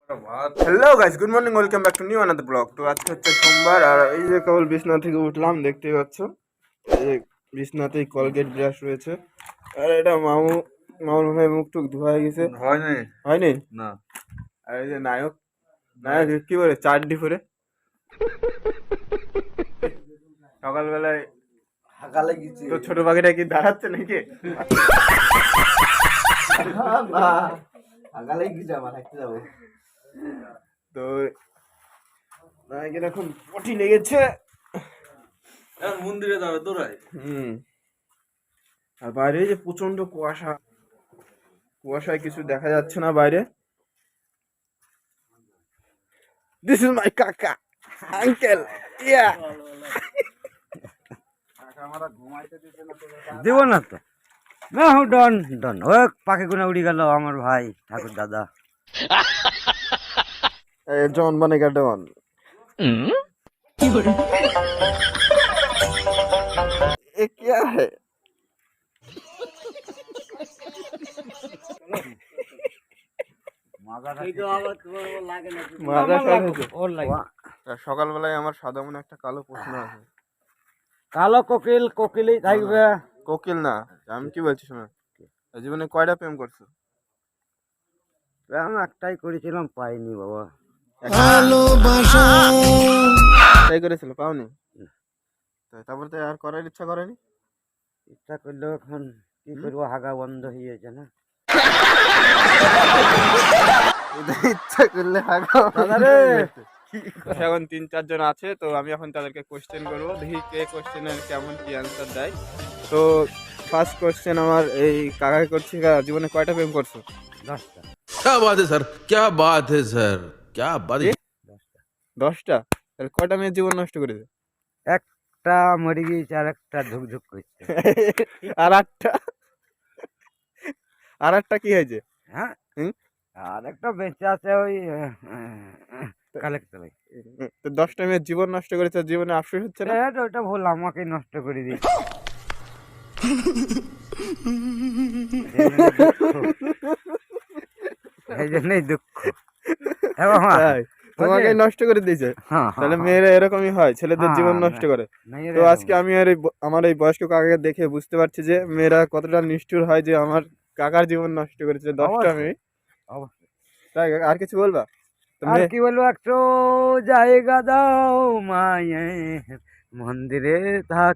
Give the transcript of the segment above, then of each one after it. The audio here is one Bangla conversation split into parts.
Hello guys, good morning, welcome back to new another blog. তো আজকে হচ্ছে সোমবার, আর এই যে কেবল বিছনা থেকে উঠলাম, দেখতেই পাচ্ছ। এই যে বিছনাতেই কলগেট ব্রাশ রয়েছে, আর এটা মামুর ভাই মুখ টুক ধোয়া হয়ে গেছে। হয়নি না। আর এই যে নায়ক কি বলে চাড্ডি পরে সকালবেলায় হাগালে গেছি তো ছোট পাখিটা কি দাঁড়াচ্ছে নাকি? হাগালে গেছি আমার থাকতে যাবো। তো নায়কের এখন পটি লেগেছে, মন্দিরে যাবে তোরাই। আর বাইরে যে প্রচন্ড কুয়াশায় কিছু দেখা যাচ্ছে না বাইরে। দিস ইজ মাই কাকা আঙ্কেল, ইয়া দিব না তো না হু ডন ডন ও পাখি গুনা উড়ি গেল আমার ভাই ঠাকুর দাদা जॉन बनेगा डॉन। ये क्या है? সকালবেলায় আমার সাদা মনে একটা কালো প্রশ্ন আছে। কালো কোকিল কোকিলই থাকবে। কোকিল না, আমি কি বলছি শোনো, জীবনে কয়টা প্রেম করছো? আমি একটাই করেছিলাম, পাইনি বাবা। তাই করেছিল, পাওনি? তারপরে তো আর করার ইচ্ছা করেনি? ইচ্ছা করলেও এখন কি করবো, হাগা বন্ধ হয়ে গেছে না। ইচ্ছা করলে এখন 3-4 জন আছে, তো আমি এখন তাদেরকে কোশ্চেন করবো, দেখি কে কোশ্চেনের কেমন কি অ্যান্সার দেয়। তো ফার্স্ট কোশ্চেন আমার এই কাকাকে করছি, জীবনে কয়টা প্রেম করছো? 10টা। क्या बात है सर, क्या बात है सर, क्या बात है। 10টা? তাহলে কয়টা মেয়ের জীবন নষ্ট করেছে? একটা মরে গিয়েছে, আর একটা ঝুকঝুক করছে। আর একটা কি হয়েছে? হ্যাঁ, হুম? আর একটা বেঁচে আছে, ওই কালেক্টর। তো 10টা মেয়ের জীবন নষ্ট করেছে, জীবনে আফসোস হচ্ছে না? ওটা ভুল, আমাকে নষ্ট করে দিয়েছে। এই জন্যই দুঃখ। তাই? তোমাকে নষ্ট করে দিয়েছে? তাহলে মেয়েরা এরকমই হয়, ছেলেদের জীবন নষ্ট করে। তো আজকে আমি আর আমার এই বয়স্ক কাকাকে দেখে বুঝতে পারছি যে মেয়েরা কতটা নিষ্ঠুর হয়, যে আমার কাকার জীবন নষ্ট করেছে 10টা মেয়ে। তাই আর কিছু বলবা? আর কি বলবো, একটু জায়গা দাও মায়ের মন্দিরে থাক।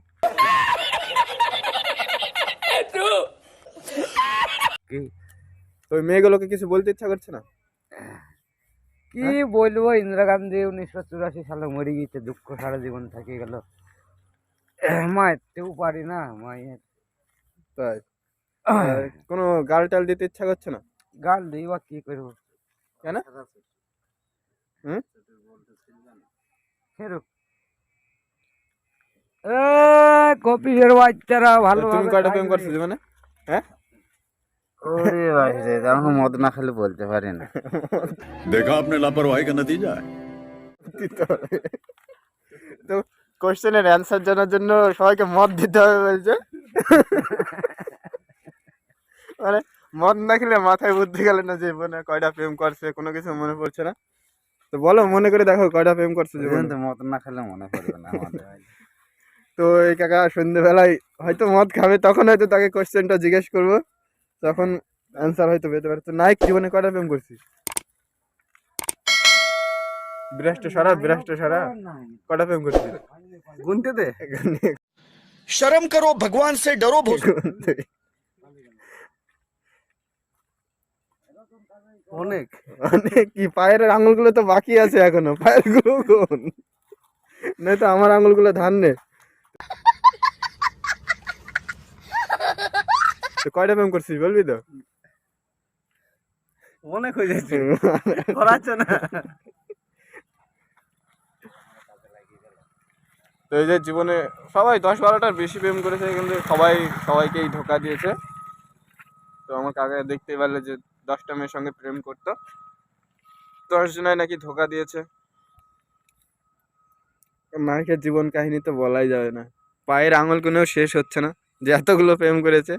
তো ওই মেয়েগুলোকে কিছু বলতে ইচ্ছা করছে না? কি বলবো, ইন্দিরা গান্ধী 1984 সালে মরে গিয়েছে, দুঃখ সারা জীবন থেকে গেল। মারতেও পারি না মায়ের। তাই? কোনো গাল টাল দিতে ইচ্ছা করছে না? গাল দিই বা কি করবো? কেন? কপিসের বাচ্চারা ভালো। তুমি কয়টা প্রেম করছো জীবনে? হ্যাঁ? ওরে ভাই রে, আমি মদ না খেলে বলতে পারি না। देखा आपने लापरवाही का नतीजा है। তো কোশ্চেনের অ্যান্সার জানার জন্য সবাইকে মদ দিতে হবে বলছে। মানে মদ না খেলে মাথায় বুদ্ধি গেল না, জীবনে কয়টা প্রেম করছে কোনো কিছু মনে পড়ছে না। তো বলো, মনে করে দেখো কয়টা প্রেম করছো জীবনে। মদ না খেলে মনে পড়বে না আমাদের। তো এই কাকা সন্ধ্যেবেলায় হয়তো মদ খাবে, তখন হয়তো তাকে কোশ্চেনটা জিজ্ঞেস করবো, তখন অ্যান্সার হয়তো পেতে পারে। তো নায়ক, জীবনে কয়টা প্রেম করছিস? বিরাষ্ট সারা কয়টা প্রেম করছিস? গুনতে দে। शर्म करो, भगवान से डरो। অনেক অনেক কি? পায়ের আঙুলগুলো তো বাকি আছে এখনো, পায়ের গুলো কোন? নয় তো আমার আঙুলগুলো ধান নে। কয়টা প্রেম করছিস বলবি তো? অনেক হয়ে যাচ্ছে, করাচ্ছে না। তো এই যে জীবনে সবাই 10-12টার বেশি প্রেম করেছে, কিন্তু সবাইকেই ধোকা দিয়েছে। তো আমার কাকা দেখতে পারলে যে 10টা মেয়ের সঙ্গে প্রেম করতো, 10 জনাই নাকি ধোকা দিয়েছে। নায়কের জীবন কাহিনী তো বলাই যাবে না, পায়ের আঙুল কোনেও শেষ হচ্ছে না যে এতগুলো প্রেম করেছে।